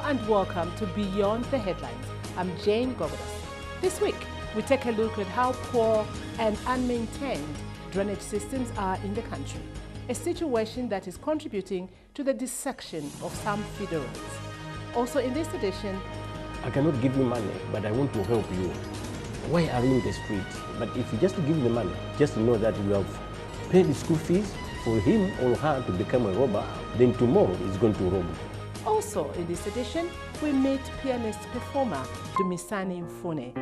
and welcome to Beyond the Headlines. I'm Jane Gogodas. This week, we take a look at how poor and unmaintained drainage systems are in the country, a situation that is contributing to the dissection of some feeder roads. Also in this edition, I cannot give you money, but I want to help you. Why are you in the street? But if you just give the money, just know that you have paid school fees for him or her to become a robber, then tomorrow he's going to rob you. Also in this edition, we meet pianist performer Dumi Mfune.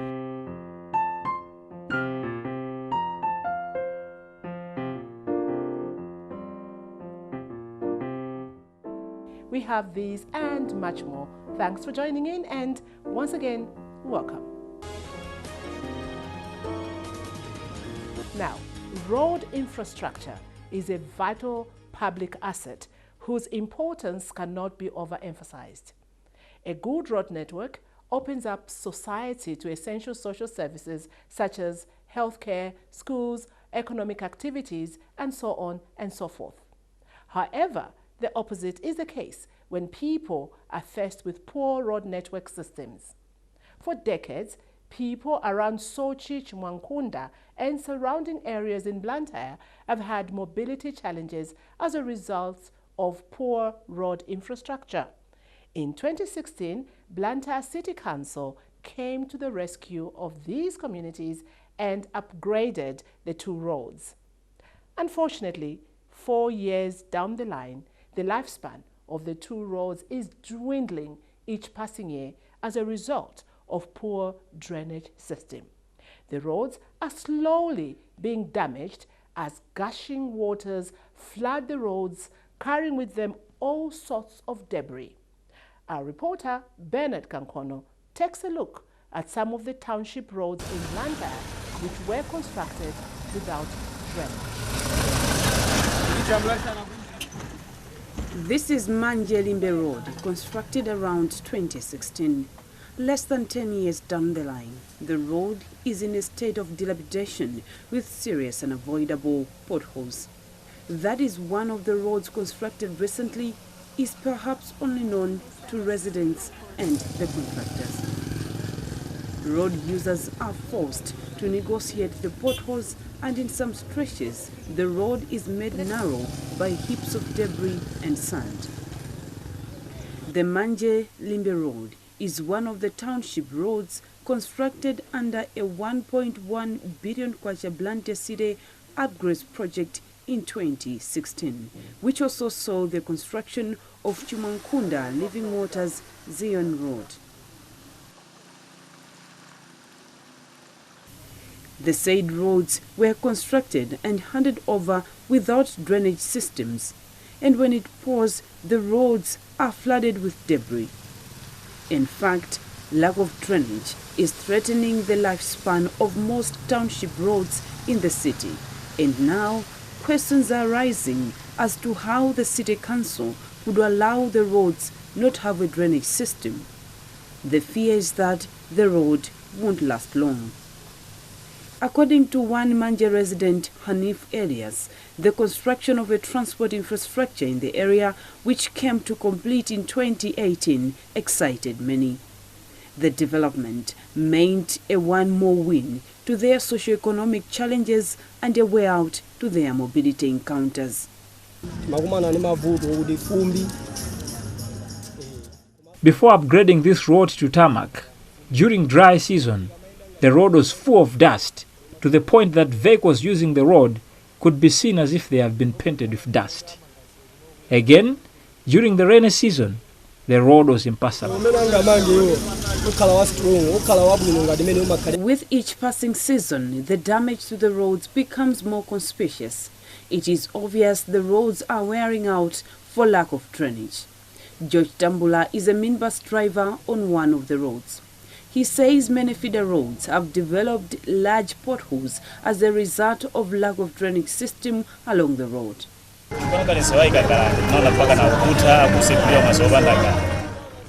We have these and much more. Thanks for joining in, and once again, welcome. Now, road infrastructure is a vital public asset whose importance cannot be overemphasized. A good road network opens up society to essential social services such as healthcare, schools, economic activities, and so on and so forth. However, the opposite is the case when people are faced with poor road network systems. For decades, people around Sochi, Chimwankunda, and surrounding areas in Blantyre have had mobility challenges as a result of poor road infrastructure. In 2016, Blantyre City Council came to the rescue of these communities and upgraded the two roads. Unfortunately, 4 years down the line, the lifespan of the two roads is dwindling each passing year as a result of poor drainage system. The roads are slowly being damaged as gushing waters flood the roads, carrying with them all sorts of debris. Our reporter, Bernard Kankono, takes a look at some of the township roads in Blantyre which were constructed without drainage. This is Manjelimbe Road, constructed around 2016. Less than 10 years down the line, the road is in a state of dilapidation with serious and avoidable potholes. That is one of the roads constructed recently is perhaps only known to residents and the contractors. Road users are forced to negotiate the potholes, and in some stretches, the road is made narrow by heaps of debris and sand. The Manjelimbe Road is one of the township roads constructed under a 1.1 billion kwacha Blantyre City upgrades project in 2016, which also saw the construction of Chimwankunda Living Waters Zion Road. The said roads were constructed and handed over without drainage systems, and when it pours, the roads are flooded with debris. In fact, lack of drainage is threatening the lifespan of most township roads in the city, and now questions are rising as to how the city council would allow the roads not have a drainage system. The fear is that the road won't last long. According to one Manje resident, Hanif Elias, the construction of a transport infrastructure in the area, which came to complete in 2018, excited many. The development meant a one more win to their socio-economic challenges and a way out to their mobility encounters. Before upgrading this road to tarmac, during dry season, the road was full of dust, to the point that vehicles using the road could be seen as if they have been painted with dust. Again, during the rainy season, the road was impassable. With each passing season, the damage to the roads becomes more conspicuous. It is obvious the roads are wearing out for lack of drainage. George Tambula is a minibus driver on one of the roads. He says many feeder roads have developed large potholes as a result of lack of drainage system along the road.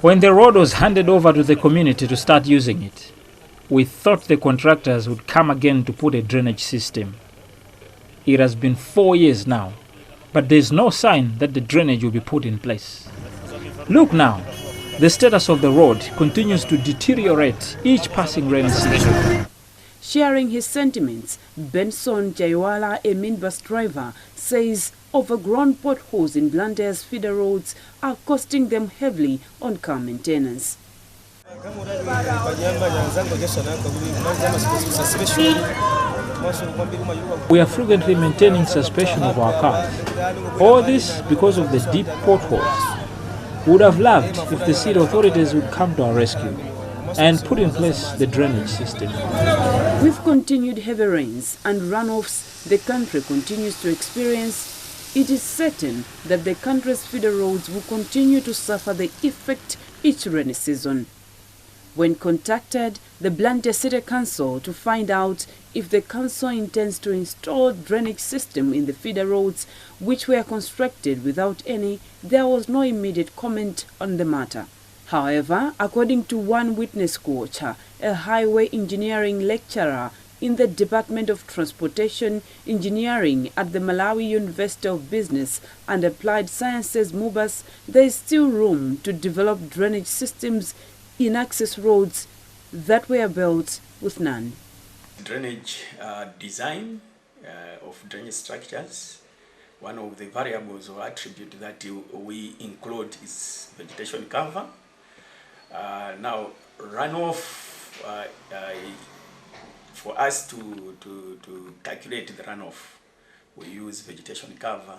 When the road was handed over to the community to start using it, we thought the contractors would come again to put a drainage system. It has been 4 years now, but there's no sign that the drainage will be put in place. Look now, The status of the road continues to deteriorate each passing rainy season. Sharing his sentiments, Benson Jaiwala, a minibus driver, says overgrown potholes in Blantyre's feeder roads are costing them heavily on car maintenance. We are frequently maintaining suspension of our cars. All this because of the deep potholes. We would have loved if the city authorities would come to our rescue and put in place the drainage system. With continued heavy rains and runoffs the country continues to experience, it is certain that the country's feeder roads will continue to suffer the effect each rainy season. When contacted the Blantyre City Council to find out if the council intends to install drainage system in the feeder roads which were constructed without any, there was no immediate comment on the matter. However, according to one witness coach, a highway engineering lecturer in the Department of Transportation Engineering at the Malawi University of Business and Applied Sciences MUBAS, there is still room to develop drainage systems in access roads that were built with none. Drainage design of drainage structures, one of the variables or attribute that we include is vegetation cover. Now, runoff, for us to calculate the runoff, we use vegetation cover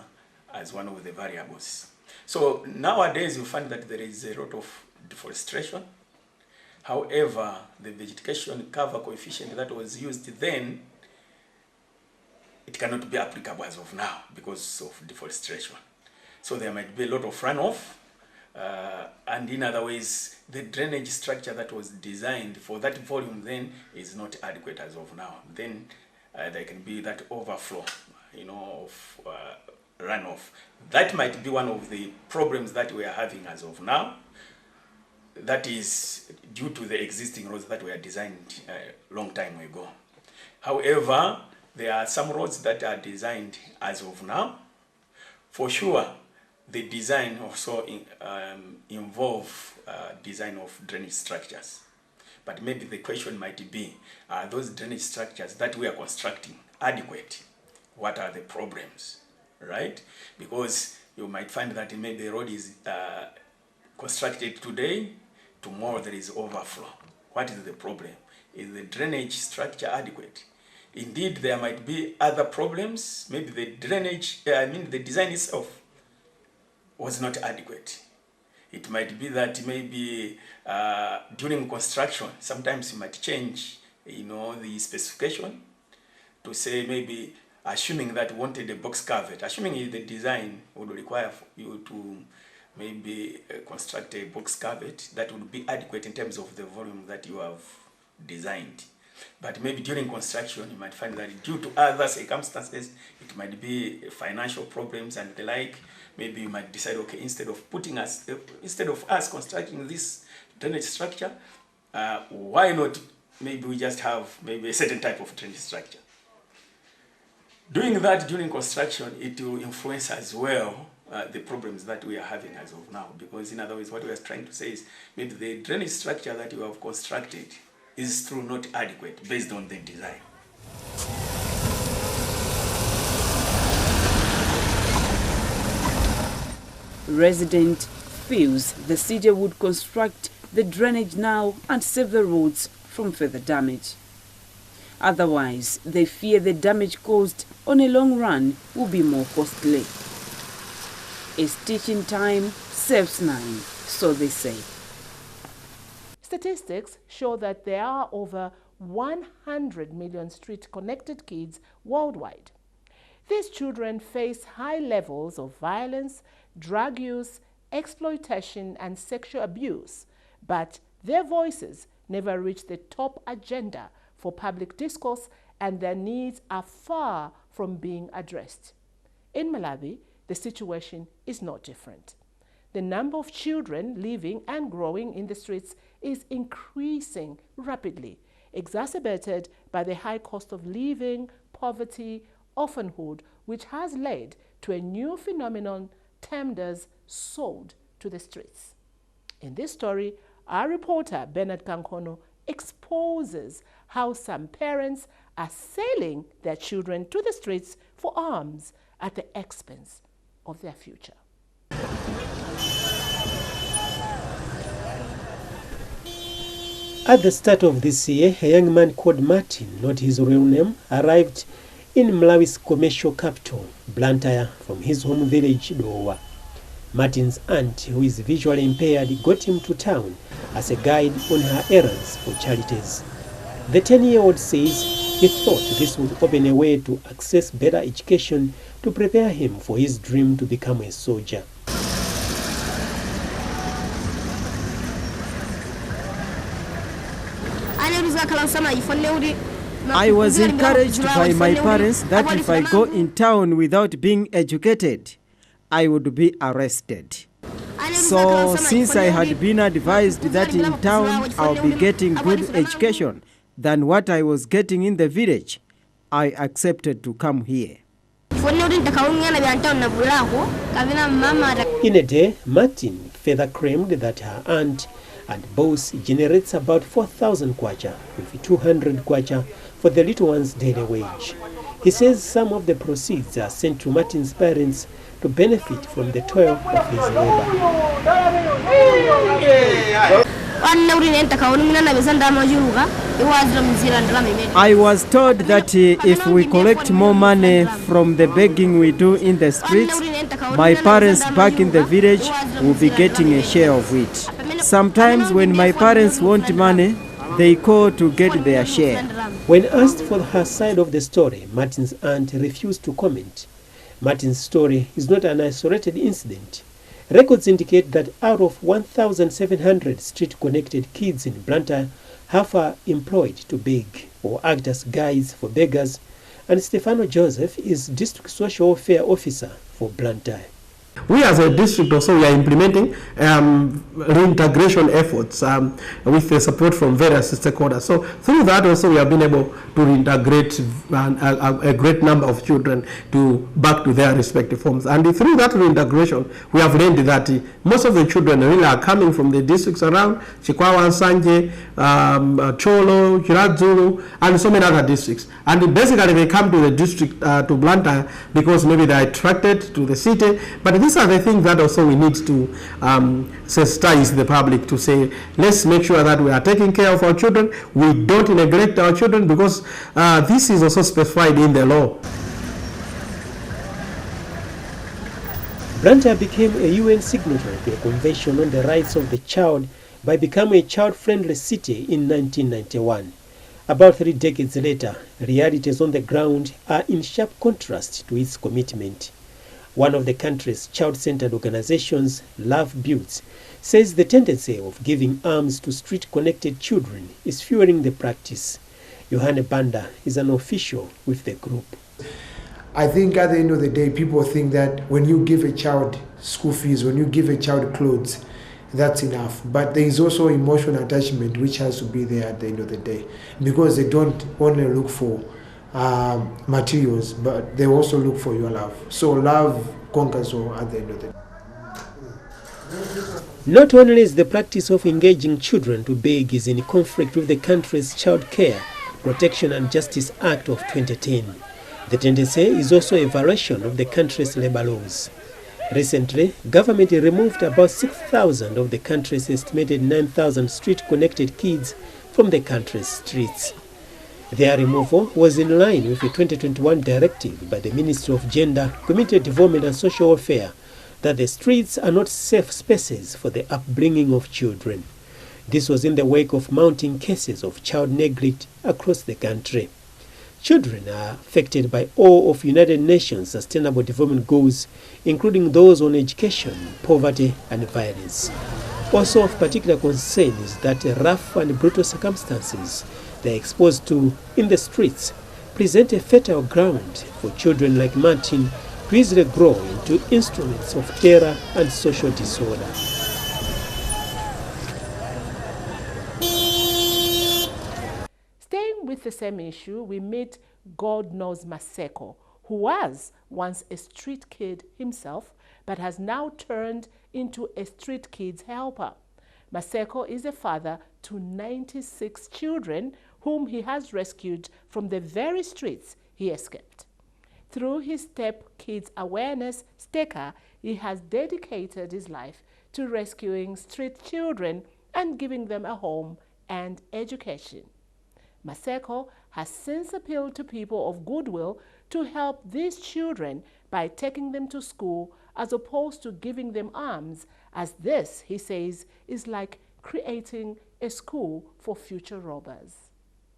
as one of the variables. So nowadays you find that there is a lot of deforestation. However, the vegetation cover coefficient that was used then, it cannot be applicable as of now because of deforestation. So there might be a lot of runoff, and in other ways, the drainage structure that was designed for that volume then is not adequate as of now. Then there can be that overflow, of runoff. That might be one of the problems that we are having as of now. That is due to the existing roads that were designed a long time ago. However, there are some roads that are designed as of now. For sure, the design also involve design of drainage structures. But maybe the question might be, are those drainage structures that we are constructing adequate? What are the problems, right? Because you might find that maybe the road is constructed today, tomorrow there is overflow. What is the problem? Is the drainage structure adequate? Indeed, there might be other problems. Maybe the drainage, the design itself was not adequate. It might be that maybe during construction, sometimes you might change, the specification to say maybe assuming that you wanted a box culvert, assuming the design would require you to maybe construct a box culvert that would be adequate in terms of the volume that you have designed. But maybe during construction, you might find that due to other circumstances, it might be financial problems and the like. Maybe you might decide, okay, instead of us constructing this drainage structure, why not maybe we just have maybe a certain type of drainage structure. Doing that during construction, it will influence as well the problems that we are having as of now. Because in other words, what we are trying to say is maybe the drainage structure that you have constructed is still not adequate based on the design. Resident feels the city would construct the drainage now and save the roads from further damage. Otherwise, they fear the damage caused on a long run will be more costly. A stitch in time saves 9, so they say. Statistics show that there are over 100 million street-connected kids worldwide. These children face high levels of violence, drug use, exploitation, and sexual abuse, but their voices never reach the top agenda for public discourse, and their needs are far from being addressed. In Malawi, the situation is not different. The number of children living and growing in the streets is increasing rapidly, exacerbated by the high cost of living, poverty, orphanhood, which has led to a new phenomenon termed as sold to the streets. In this story, our reporter Bernard Kankono exposes how some parents are selling their children to the streets for alms at the expense of their future. At the start of this year, a young man called Martin, not his real name, arrived in Malawi's commercial capital, Blantyre, from his home village, Dowa. Martin's aunt, who is visually impaired, got him to town as a guide on her errands for charities. The 10-year-old says he thought this would open a way to access better education to prepare him for his dream to become a soldier. I was encouraged by my parents that if I go in town without being educated, I would be arrested. So since I had been advised that in town I'll be getting good education than what I was getting in the village, I accepted to come here. In a day, Martin further claimed that her aunt and boss generates about 4,000 kwacha, with 200 kwacha for the little one's daily wage. He says some of the proceeds are sent to Martin's parents to benefit from the toil of his labor. I was told that if we collect more money from the begging we do in the streets, my parents back in the village will be getting a share of it. Sometimes when my parents want money, they call to get their share. When asked for her side of the story, Martin's aunt refused to comment. Martin's story is not an isolated incident. Records indicate that out of 1,700 street-connected kids in Blantyre, half are employed to beg or act as guides for beggars, and Stefano Joseph is District Social Welfare Officer for Blantyre. We as a district also, we are implementing reintegration efforts with the support from various stakeholders. So through that also we have been able to reintegrate a great number of children back to their respective homes. And through that reintegration, we have learned that most of the children really are coming from the districts around Chikwawa, Sanje, Cholo, Chiradzulu, and so many other districts. And basically they come to the district, to Blantyre, because maybe they are attracted to the city. But these are the things that also we need to sensitize the public to say, let's make sure that we are taking care of our children. We don't neglect our children, because this is also specified in the law. Blantyre became a UN signatory to the Convention on the Rights of the Child by becoming a child-friendly city in 1991. About 3 decades later, realities on the ground are in sharp contrast to its commitment. One of the country's child-centered organizations, Love Builds, says the tendency of giving alms to street-connected children is fueling the practice. Johanne Banda is an official with the group. I think at the end of the day, people think that when you give a child school fees, when you give a child clothes, that's enough. But there is also emotional attachment which has to be there at the end of the day, because they don't only look for materials, but they also look for your love. So love conquers all at the end of the day. Not only is the practice of engaging children to beg is in conflict with the country's Child Care, Protection and Justice Act of 2010, the tendency is also a violation of the country's labor laws. Recently, government removed about 6,000 of the country's estimated 9,000 street-connected kids from the country's streets. Their removal was in line with a 2021 directive by the Ministry of Gender, Community Development and Social Welfare that the streets are not safe spaces for the upbringing of children. This was in the wake of mounting cases of child neglect across the country. Children are affected by all of United Nations Sustainable Development Goals, including those on education, poverty, and violence. Also of particular concern is that rough and brutal circumstances they are exposed to in the streets present a fertile ground for children like Martin to easily grow into instruments of terror and social disorder. Staying with the same issue, we meet God Knows Maseko, who was once a street kid himself, but has now turned into a street kids helper. Maseko is a father to 96 children whom he has rescued from the very streets he escaped. Through his Step Kids Awareness sticker, he has dedicated his life to rescuing street children and giving them a home and education. Maseko has since appealed to people of goodwill to help these children by taking them to school as opposed to giving them alms, as this, he says, is like creating a school for future robbers.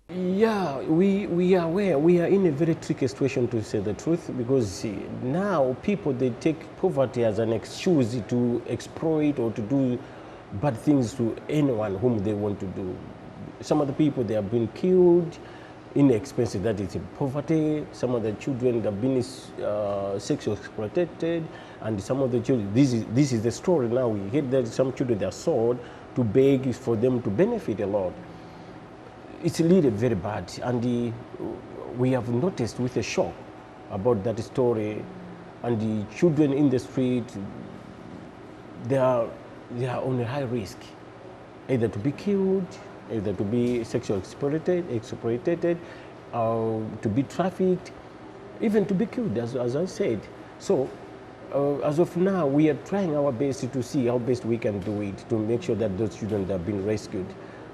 Yeah, we are aware. We are in a very tricky situation, to say the truth, because now people, they take poverty as an excuse to exploit or to do bad things to anyone whom they want to do. Some of the people, they have been killed inexpensive, that is poverty. Some of the children have been sexually exploited, and some of the children, this is the story now. We hear that some children, they are sold to beg for them to benefit a lot. It's really very bad, and we have noticed with a shock about that story, and the children in the street, they are on a high risk, either to be killed, either to be sexually exploited, to be trafficked, even to be killed, as I said. So as of now, we are trying our best to see how best we can do it to make sure that those children have been rescued.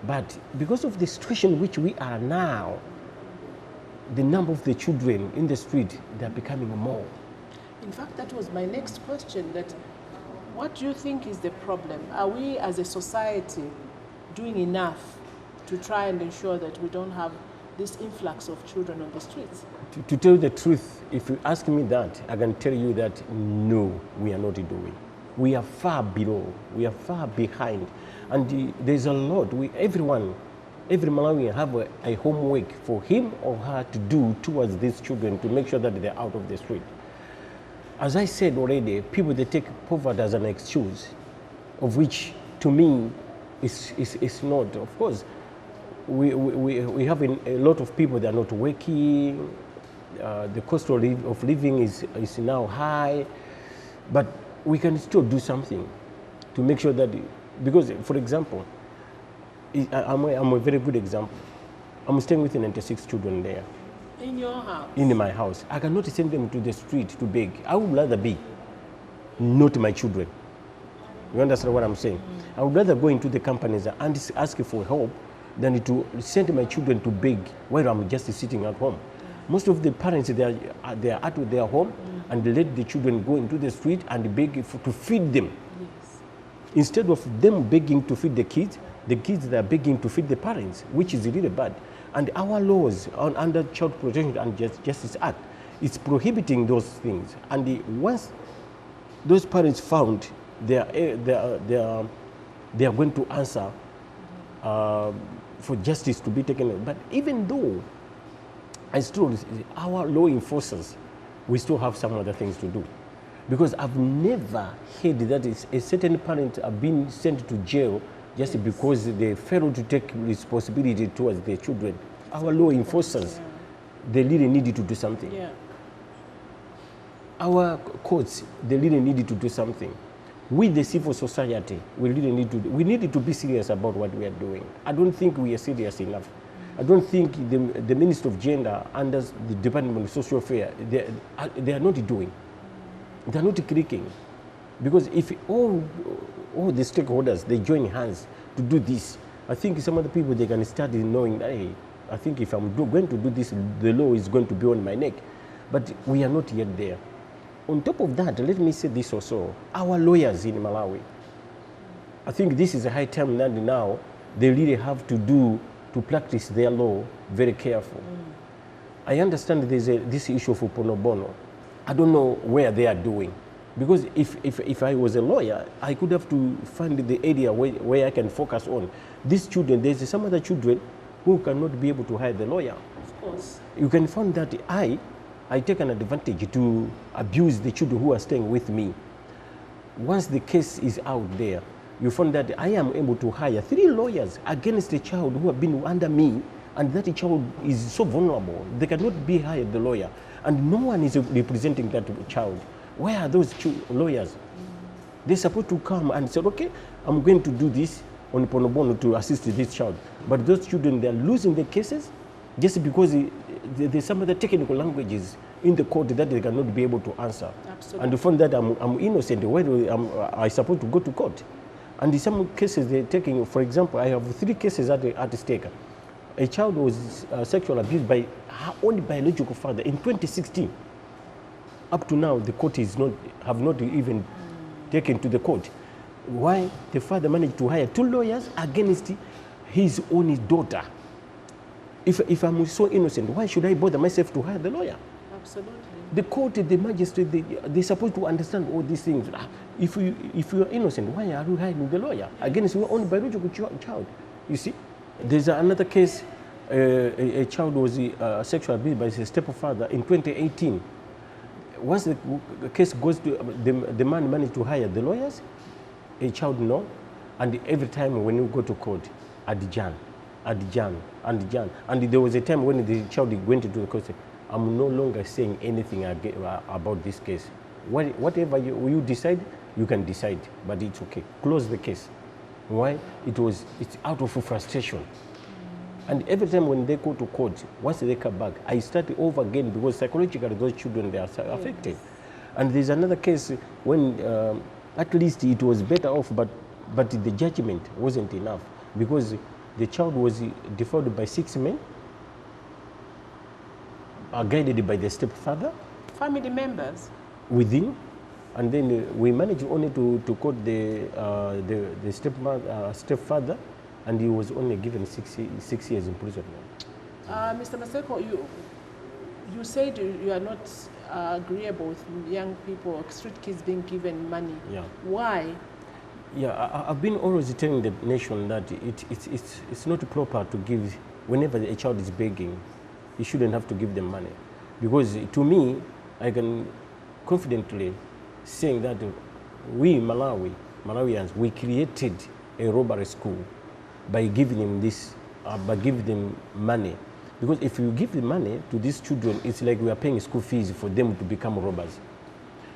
But because of the situation in which we are now, the number of the children in the street, they're becoming more. In fact, that was my next question, that what do you think is the problem? Are we as a society doing enough to try and ensure that we don't have this influx of children on the streets? To tell the truth, if you ask me that, I can tell you that no, we are not doing. We are far below, we are far behind. And there's a lot, every Malawian have a homework for him or her to do towards these children to make sure that they're out of the street. As I said already, people, they take poverty as an excuse, of which to me is not. Of course, we have a lot of people that are not working, the cost of living is now high, but we can still do something to make sure that, because, for example, I'm a very good example. I'm staying with 96 children there. In your house? In my house. I cannot send them to the street to beg. I would rather be not my children. You understand what I'm saying? I would rather go into the companies and ask for help than to send my children to beg while I'm just sitting at home. Most of the parents, they are at their home and let the children go into the street and beg to feed them. Yes. Instead of them begging to feed the kids, they are begging to feed the parents, which is really bad. And our laws under Child Protection and Justice Act is prohibiting those things. And once those parents found they are going to answer for justice to be taken. But even though our law enforcers, we still have some other things to do. Because I've never heard that a certain parent have been sent to jail just because they failed to take responsibility towards their children. Our law enforcers, they really needed to do something. Yeah. Our courts, they really needed to do something. We, the civil society, we needed to be serious about what we are doing. I don't think we are serious enough. I don't think the Minister of Gender under the Department of Social Affairs, they are not doing. They are not clicking. Because if all the stakeholders, they join hands to do this, I think some of the people, they can start knowing, hey, I think if I'm going to do this, the law is going to be on my neck. But we are not yet there. On top of that, let me say this also. Our lawyers in Malawi, I think this is a high time that now they really have to practice their law very careful. I understand there's this issue of Pono Bono. I don't know where they are doing. Because if I was a lawyer, I could have to find the area where I can focus on. These children, there's some other children who cannot be able to hire the lawyer. Of course. You can find that I take an advantage to abuse the children who are staying with me. Once the case is out there, you find that I am able to hire 3 lawyers against a child who have been under me, and that child is so vulnerable. They cannot be hired the lawyer, and no one is representing that child. Where are those lawyers? They're supposed to come and say, okay, I'm going to do this on Ponobono to assist this child. But those children, they are losing their cases just because there's some of the technical languages in the court that they cannot be able to answer. Absolutely. And to find that I'm innocent, why do I supposed to go to court? And in some cases they're taking, for example, I have 3 cases at stake. A child was sexually abused by her own biological father in 2016. Up to now, the court have not even taken to the court. Why? The father managed to hire 2 lawyers against his own daughter. If I'm so innocent, why should I bother myself to hire the lawyer? Absolutely. The court, the magistrate, they're supposed to understand all these things. If you are innocent, why are you hiring the lawyer against your own biological child? You see? There's another case, a child was sexually abused by his stepfather in 2018. Once the case goes to, the man managed to hire the lawyers, a child no, and every time when you go to court, Adijan. And there was a time when the child went into the court, I'm no longer saying anything about this case. Whatever you decide, you can decide, but it's okay. Close the case. Why? It's out of frustration. And every time when they go to court, once they come back, I start over again because psychologically those children, they are affected. Yes. And there's another case when at least it was better off, but the judgment wasn't enough because the child was defrauded by 6 men, guided by the stepfather. Family members? Within. And then we managed only to quote the stepfather, and he was only given 6 years imprisonment. Mr. Maseko, you said you are not agreeable with young people, street kids being given money. Yeah. Why? Yeah, I've been always telling the nation that it's not proper to give, whenever a child is begging, you shouldn't have to give them money. Because to me, I can confidently say that we Malawians, we created a robbery school by giving them by giving them money. Because if you give the money to these children, it's like we are paying school fees for them to become robbers.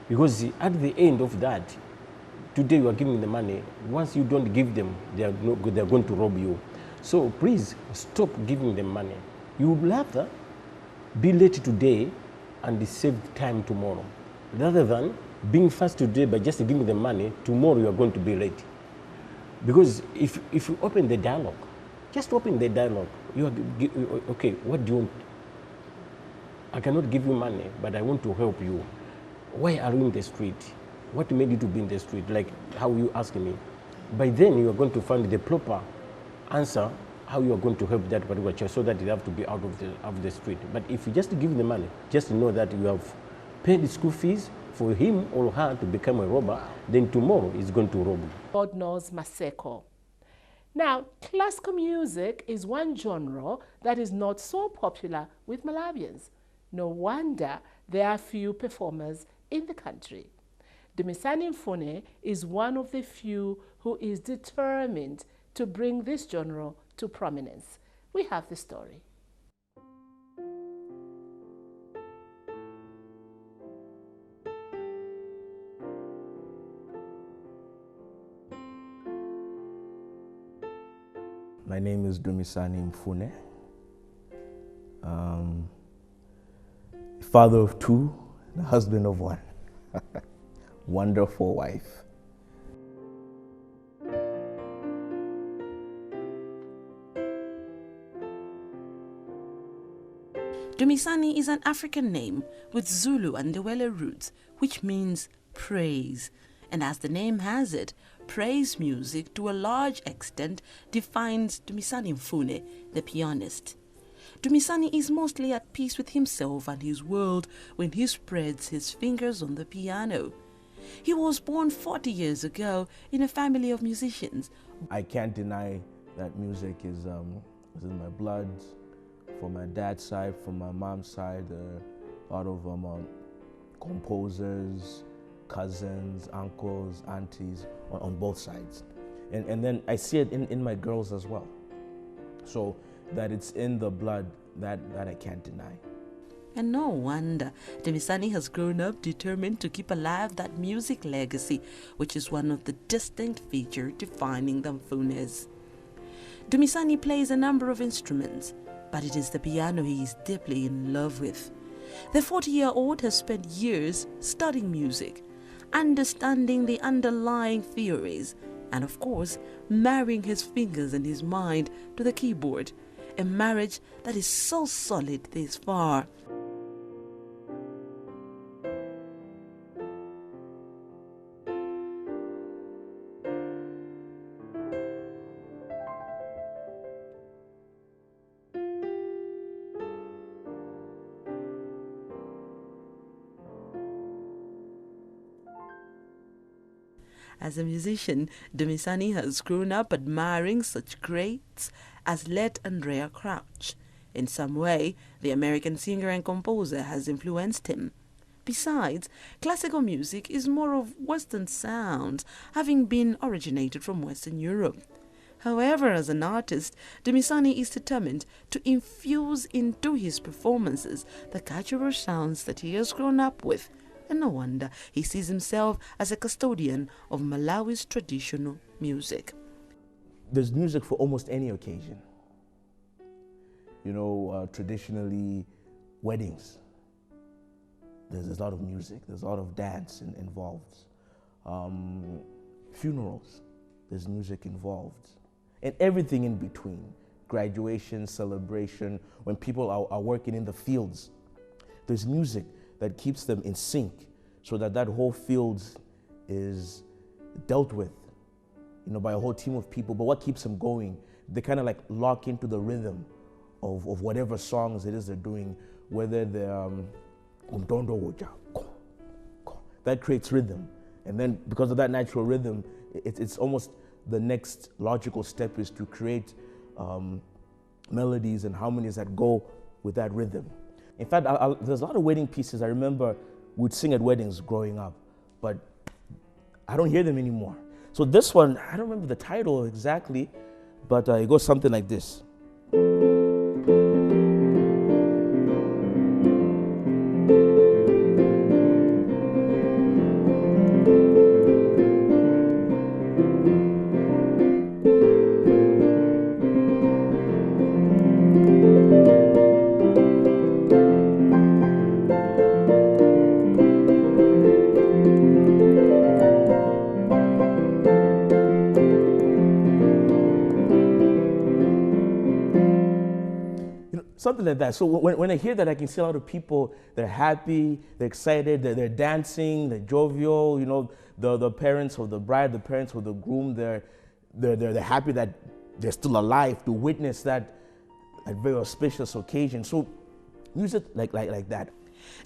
Because at the end of that, today you are giving the money. Once you don't give them, they are going to rob you. So please stop giving them money. You would rather be late today and save time tomorrow, rather than being fast today by just giving them money. Tomorrow you are going to be late. Because if you open the dialogue, just open the dialogue. You are, okay, what do you want? I cannot give you money, but I want to help you. Why are you in the street? What made you to be in the street? Like how you ask me. By then you are going to find the proper answer how you are going to help that particular child so that you have to be out of the street. But if you just give the money, just know that you have paid the school fees for him or her to become a robber, then tomorrow he's going to rob you. God knows Maseko. Now, classical music is one genre that is not so popular with Malawians. No wonder there are few performers in the country. Dumi Mfune is one of the few who is determined to bring this genre to prominence. We have the story. My name is Dumi Mfune. Father of 2, the husband of 1. Wonderful wife. Dumisani is an African name with Zulu and Ndebele roots, which means praise. And as the name has it, praise music to a large extent defines Dumisani Mfune, the pianist. Dumisani is mostly at peace with himself and his world when he spreads his fingers on the piano. He was born 40 years ago in a family of musicians. I can't deny that music is in my blood. From my dad's side, from my mom's side, a lot of composers, cousins, uncles, aunties on both sides. And then I see it in my girls as well. So that it's in the blood that I can't deny. And no wonder Dumisani has grown up determined to keep alive that music legacy, which is one of the distinct features defining the Mfunes. Dumisani plays a number of instruments, but it is the piano he is deeply in love with. The 40-year-old has spent years studying music, understanding the underlying theories, and of course, marrying his fingers and his mind to the keyboard, a marriage that is so solid this far. As a musician, Dumisani has grown up admiring such greats as Let Andrea Crouch. In some way, the American singer and composer has influenced him. Besides, classical music is more of Western sounds, having been originated from Western Europe. However, as an artist, Dumisani is determined to infuse into his performances the cultural sounds that he has grown up with. And no wonder he sees himself as a custodian of Malawi's traditional music. There's music for almost any occasion. You know, traditionally, weddings, there's a lot of music, there's a lot of dance involved. Funerals, there's music involved. And everything in between, graduation, celebration, when people are working in the fields, there's music that keeps them in sync so that that whole field is dealt with, you know, by a whole team of people. But what keeps them going, they kind of like lock into the rhythm of whatever songs it is they're doing, whether they're that creates rhythm. And then because of that natural rhythm, it's almost the next logical step is to create melodies and harmonies that go with that rhythm. In fact, there's a lot of wedding pieces I remember we'd sing at weddings growing up, but I don't hear them anymore. So this one, I don't remember the title exactly, but it goes something like this. Something like that. So when I hear that, I can see a lot of people, they're happy, they're excited, they're dancing, they're jovial, you know, the parents of the bride, the parents of the groom, they're happy that they're still alive to witness that very auspicious occasion. So music like that.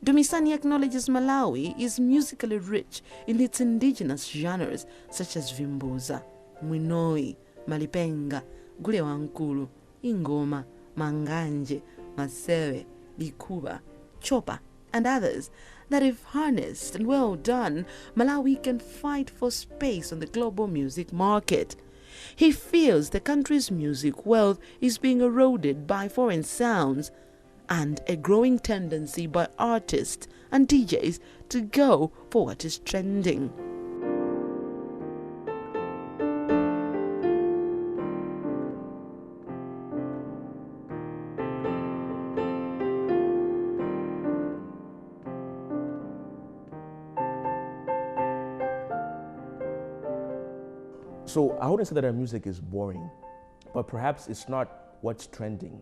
Dumisani acknowledges Malawi is musically rich in its indigenous genres such as Vimbuza, Mwinoi, Malipenga, Gule Wankulu, Ingoma, Manganje, Masewe, Likuba, Chopa, and others that if harnessed and well done, Malawi can fight for space on the global music market. He feels the country's music wealth is being eroded by foreign sounds and a growing tendency by artists and DJs to go for what is trending. So I wouldn't say that our music is boring, but perhaps it's not what's trending.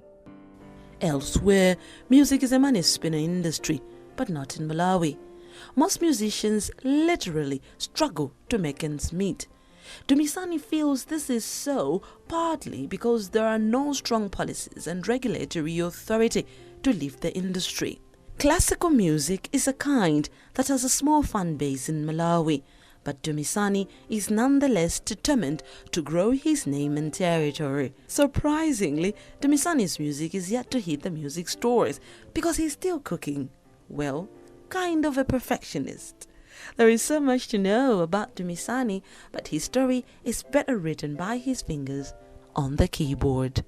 Elsewhere, music is a money spinner industry, but not in Malawi. Most musicians literally struggle to make ends meet. Dumisani feels this is so partly because there are no strong policies and regulatory authority to lift the industry. Classical music is a kind that has a small fan base in Malawi, but Dumisani is nonetheless determined to grow his name and territory. Surprisingly, Dumisani's music is yet to hit the music stores because he's still cooking. Well, kind of a perfectionist. There is so much to know about Dumisani, but his story is better written by his fingers on the keyboard.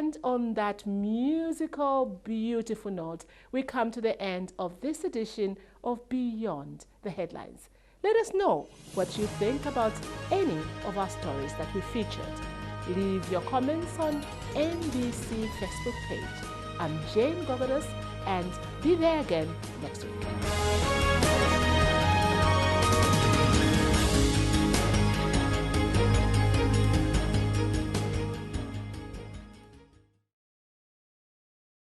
And on that musical, beautiful note, we come to the end of this edition of Beyond the Headlines. Let us know what you think about any of our stories that we featured. Leave your comments on NBC Facebook page. I'm Jane Gogodas, and be there again next week.